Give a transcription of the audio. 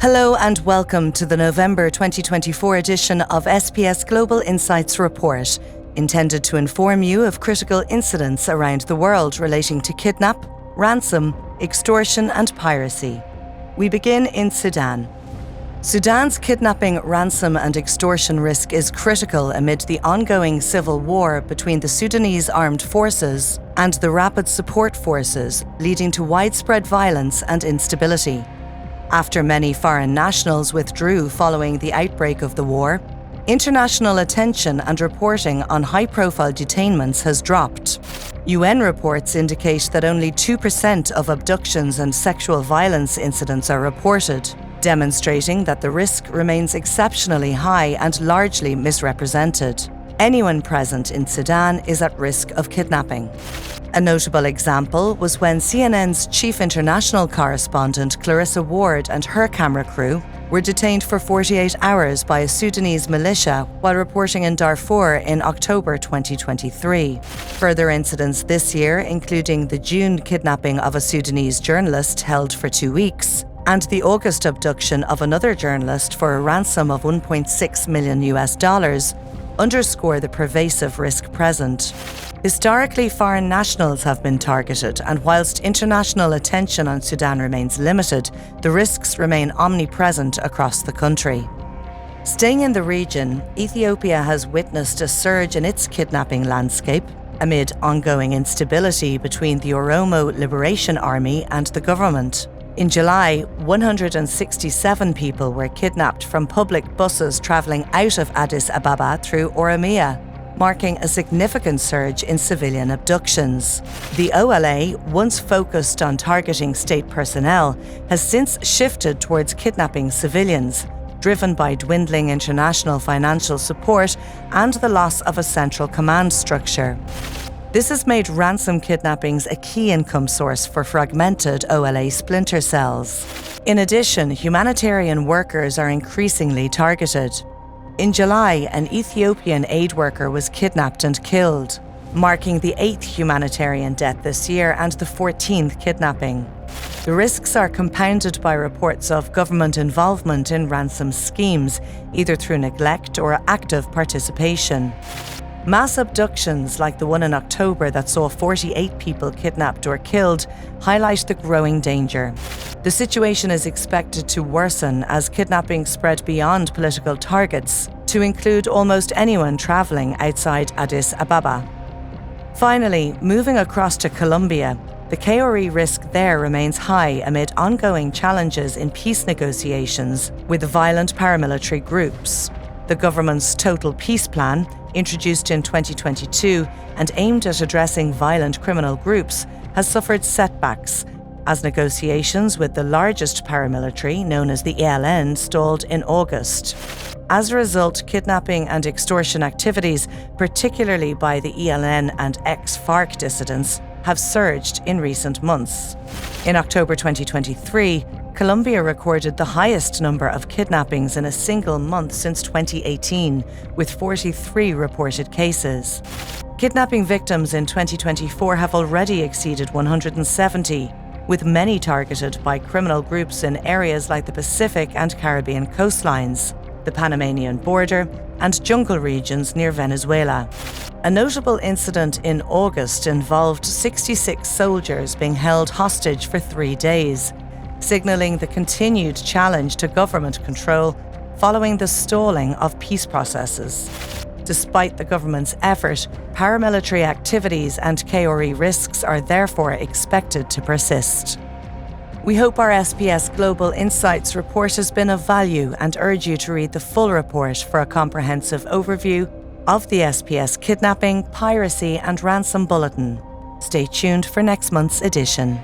Hello and welcome to the November 2024 edition of SPS Global Insights Report, intended to inform you of critical incidents around the world relating to kidnap, ransom, extortion and piracy. We begin in Sudan. Sudan's kidnapping, ransom and extortion risk is critical amid the ongoing civil war between the Sudanese armed forces and the Rapid Support Forces, leading to widespread violence and instability. After many foreign nationals withdrew following the outbreak of the war, international attention and reporting on high-profile detainments has dropped. UN reports indicate that only 2% of abductions and sexual violence incidents are reported, demonstrating that the risk remains exceptionally high and largely misrepresented. Anyone present in Sudan is at risk of kidnapping. A notable example was when CNN's chief international correspondent Clarissa Ward and her camera crew were detained for 48 hours by a Sudanese militia while reporting in Darfur in October 2023. Further incidents this year, including the June kidnapping of a Sudanese journalist held for 2 weeks, and the August abduction of another journalist for a ransom of $1.6 million, underscore the pervasive risk present. Historically, foreign nationals have been targeted, and whilst international attention on Sudan remains limited, the risks remain omnipresent across the country. Staying in the region, Ethiopia has witnessed a surge in its kidnapping landscape amid ongoing instability between the Oromo Liberation Army and the government. In July, 167 people were kidnapped from public buses travelling out of Addis Ababa through Oromia, marking a significant surge in civilian abductions. The OLA, once focused on targeting state personnel, has since shifted towards kidnapping civilians, driven by dwindling international financial support and the loss of a central command structure. This has made ransom kidnappings a key income source for fragmented OLA splinter cells. In addition, humanitarian workers are increasingly targeted. In July, an Ethiopian aid worker was kidnapped and killed, marking the 8th humanitarian death this year and the 14th kidnapping. The risks are compounded by reports of government involvement in ransom schemes, either through neglect or active participation. Mass abductions like the one in October that saw 48 people kidnapped or killed highlight the growing danger. The situation is expected to worsen as kidnapping spread beyond political targets to include almost anyone travelling outside Addis Ababa. Finally, moving across to Colombia, the KRE risk there remains high amid ongoing challenges in peace negotiations with violent paramilitary groups. The government's Total Peace Plan, introduced in 2022 and aimed at addressing violent criminal groups, has suffered setbacks as negotiations with the largest paramilitary, known as the ELN, stalled in August. As a result, kidnapping and extortion activities, particularly by the ELN and ex-FARC dissidents, have surged in recent months. In October 2023, Colombia recorded the highest number of kidnappings in a single month since 2018, with 43 reported cases. Kidnapping victims in 2024 have already exceeded 170, with many targeted by criminal groups in areas like the Pacific and Caribbean coastlines, the Panamanian border, and jungle regions near Venezuela. A notable incident in August involved 66 soldiers being held hostage for 3 days, signalling the continued challenge to government control following the stalling of peace processes. Despite the government's effort, paramilitary activities and KRE risks are therefore expected to persist. We hope our SPS Global Insights report has been of value and urge you to read the full report for a comprehensive overview of the SPS Kidnapping, Piracy and Ransom Bulletin. Stay tuned for next month's edition.